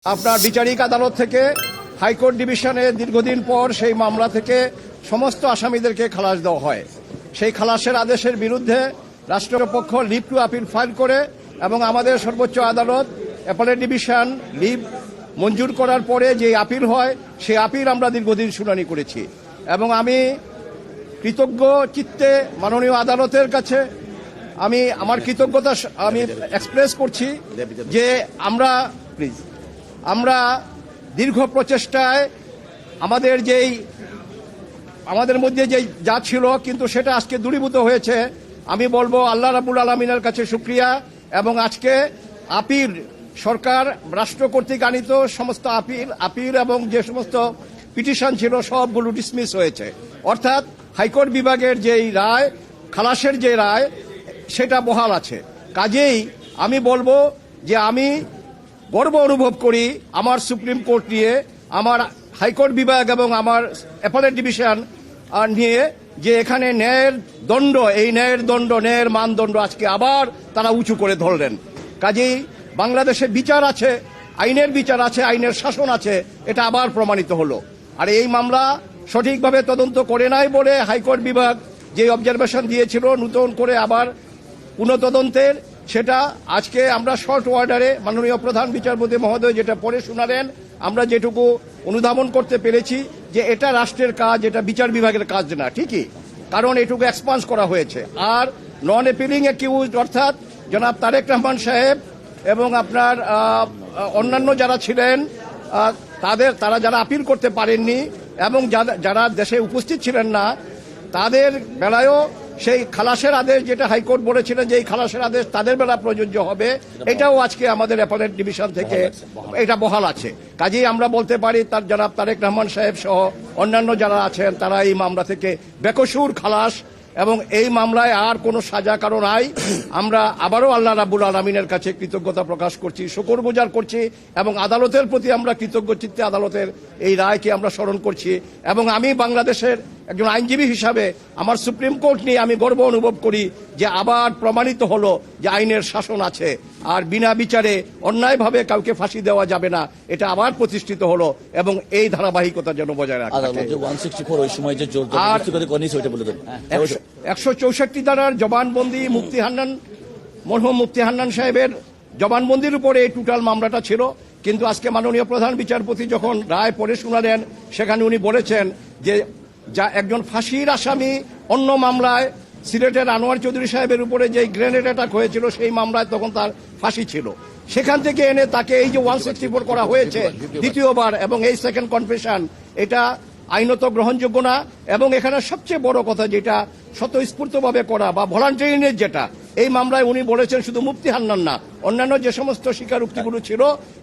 আপনার বিচারিক আদালত থেকে হাইকোর্ট ডিভিশনে দীর্ঘদিন পর সেই মামলা থেকে সমস্ত আসামিদেরকে খালাস দেওয়া হয়। সেই খালাসের আদেশের বিরুদ্ধে রাষ্ট্রপক্ষ লিভ টু আপিল ফাইল করে এবং আমাদের সর্বোচ্চ আদালত অ্যাপেলেট ডিভিশন লিভ মঞ্জুর করার পরে যে আপিল হয় সেই আপিল আমরা দীর্ঘদিন শুনানি করেছি এবং আমি কৃতজ্ঞ চিত্তে মাননীয় আদালতের কাছে আমি আমার কৃতজ্ঞতা আমি এক্সপ্রেস করছি যে আমরা দীর্ঘ প্রচেষ্টায় আমাদের মধ্যে যে যা ছিল কিন্তু সেটা আজকে দূরীভূত হয়েছে। আমি বলবো আল্লাহ রাব্বুল আলামিনের কাছে শুকরিয়া এবং আজকে আপিল সরকার রাষ্ট্র কর্তৃক আনিত সমস্ত আপিল এবং যে সমস্ত পিটিশন ছিল সবগুলো ডিসমিস হয়েছে, অর্থাৎ হাইকোর্ট বিভাগের যেই রায় খালাসের যে রায় সেটা বহাল আছে। কাজেই আমি বলবো যে আমি গর্ব অনুভব করি আমার সুপ্রিম কোর্ট নিয়ে, আমার হাইকোর্ট বিভাগ এবং আমার অ্যাপেলেট ডিভিশন নিয়ে, যে এখানে ন্যায়ের দণ্ড, এই ন্যায়ের মানদণ্ড আজকে আবার তারা উঁচু করে ধরলেন। কাজেই বাংলাদেশে বিচার আছে, আইনের বিচার আছে, আইনের শাসন আছে, এটা আবার প্রমাণিত হলো। আর এই মামলা সঠিকভাবে তদন্ত করে নাই বলে হাইকোর্ট বিভাগ যে অবজারভেশন দিয়েছিল নতুন করে আবার পুনঃতদন্তের, সেটা আজকে আমরা শর্ট অর্ডারে মাননীয় প্রধান বিচারপতি মহোদয় যেটা পড়ে শোনালেন, আমরা যেটুকু অনুধাবন করতে পেরেছি যে এটা রাষ্ট্রের কাজ, এটা বিচার বিভাগের কাজ না, ঠিকই, কারণ এটুকু এক্সপান্স করা হয়েছে। আর নন অ্যাপিলিং অ্যাকিউজড অর্থাৎ জনাব তারেক রহমান সাহেব এবং আপনার অন্যান্য যারা ছিলেন তারা যারা আপিল করতে পারেননি এবং যারা দেশে উপস্থিত ছিলেন না, তাদের বেলায়ও সেই খালাসের আদেশ যেটা হাইকোর্ট বলেছিলেন যে এই খালাসের আদেশ তাদের বেলা প্রযোজ্য হবে, এটাও আজকে আমাদের অ্যাপেলেট ডিভিশন থেকে এটা বহাল আছে। কাজেই আমরা বলতে পারি তার জনাব তারেক রহমান সাহেব সহ অন্যান্য যারা আছেন তারা এই মামলা থেকে বেকসুর খালাস এবং এই মামলায় আর কোনো সাজা কারো নাই। আমরা আবারও আল্লাহ রাব্বুল আলামিনের কাছে কৃতজ্ঞতা প্রকাশ করছি, শুকরগুজার করছি এবং আদালতের প্রতি আমরা কৃতজ্ঞ চিত্তে আদালতের এই রায়কে আমরা স্মরণ করছি। এবং আমি বাংলাদেশের একজন আইনজীবী হিসাবে আমার সুপ্রিম কোর্ট নিয়ে আমি গর্ব অনুভব করি যে আবার প্রমাণিত হলো যে আইনের শাসন আছে আর বিনা বিচারে অন্যায়ভাবে কাউকে ফাঁসি দেওয়া যাবে না, এটা আবার প্রতিষ্ঠিত হলো এবং এই ধারাবাহিকতা যেন বজায় রাখা। আর 164 ধারার জবানবন্দি মরহুম মুফতি হান্নান সাহেবের জবানবন্দির উপরে এই টোটাল মামলাটা ছিল। কিন্তু আজকে মাননীয় প্রধান বিচারপতি যখন রায় পড়ে শোনালেন সেখানে উনি বলেছেন যে যা একজন ফাঁসির আসামি অন্য মামলায় সিলেটের আনোয়ার চৌধুরী সাহেবের উপরে যে গ্রেনেড অ্যাটাক হয়েছিল সেই মামলায় তখন তার ফাঁসি ছিল, সেখান থেকে এনে তাকে এই যে 164 করা হয়েছে দ্বিতীয়বার এবং এই সেকেন্ড কনফেশন, এটা আইনত গ্রহণযোগ্য না। এবং এখানে সবচেয়ে বড় কথা যেটা স্বতঃস্ফূর্তভাবে করা বা ভলান্টারিনেস, যেটা এই মামলায় উনি বলেছেন শুধু মুফতি হান্নান না, অন্যান্য যে সমস্ত স্বীকারোক্তিগুলো ছিল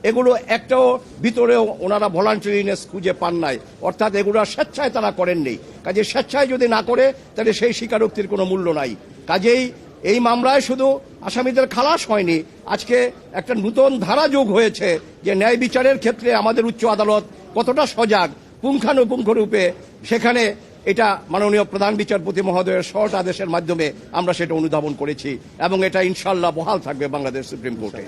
এগুলো একটাও ভিতরেও ওনারা ভলান্টারিনেস খুঁজে পান নাই, অর্থাৎ এগুলো স্বেচ্ছায় তারা করেননি। কাজে স্বেচ্ছায় যদি না করে তাহলে সেই স্বীকারোক্তির কোনো মূল্য নাই। কাজেই এই মামলায় শুধু আসামিদের খালাস হয়নি, আজকে একটা নতুন ধারা যোগ হয়েছে যে ন্যায় বিচারের ক্ষেত্রে আমাদের উচ্চ আদালত কতটা সজাগ পুঙ্খানুপুঙ্খ রূপে, সেখানে এটা মাননীয় প্রধান বিচারপতি মহোদয়ের শর্ট আদেশের মাধ্যমে আমরা সেটা অনুধাবন করেছি এবং এটা ইনশাআল্লাহ বহাল থাকবে বাংলাদেশ সুপ্রিম কোর্টে।